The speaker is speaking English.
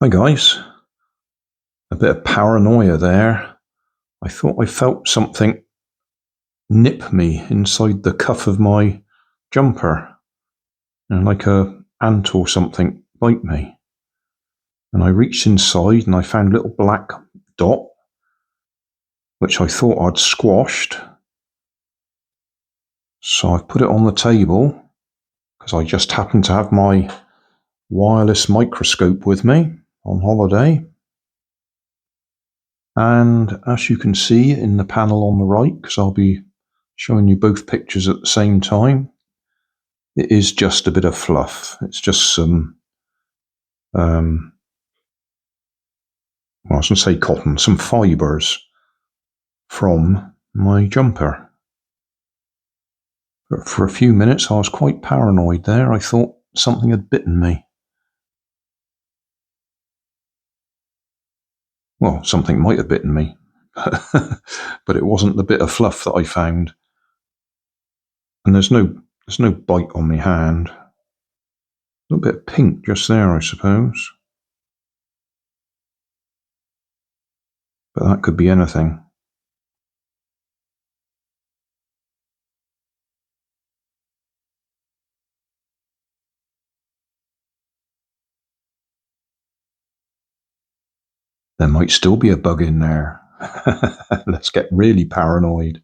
Hi guys, a bit of paranoia there. I thought I felt something nip me inside the cuff of my jumper, and like a ant or something bite me. And I reached inside and I found a little black dot, which I thought I'd squashed. So I put it on the table because I just happened to have my wireless microscope with me on holiday. And as you can see in the panel on the right, because I'll be showing you both pictures at the same time, it is just a bit of fluff. It's just some, well, I was going to say cotton, some fibres from my jumper. But for a few minutes I was quite paranoid there. I thought something had bitten me. Well, something might have bitten me, but it wasn't the bit of fluff that I found. And there's no bite on my hand. A little bit of pink just there, I suppose. But that could be anything. There might still be a bug in there. Let's get really paranoid.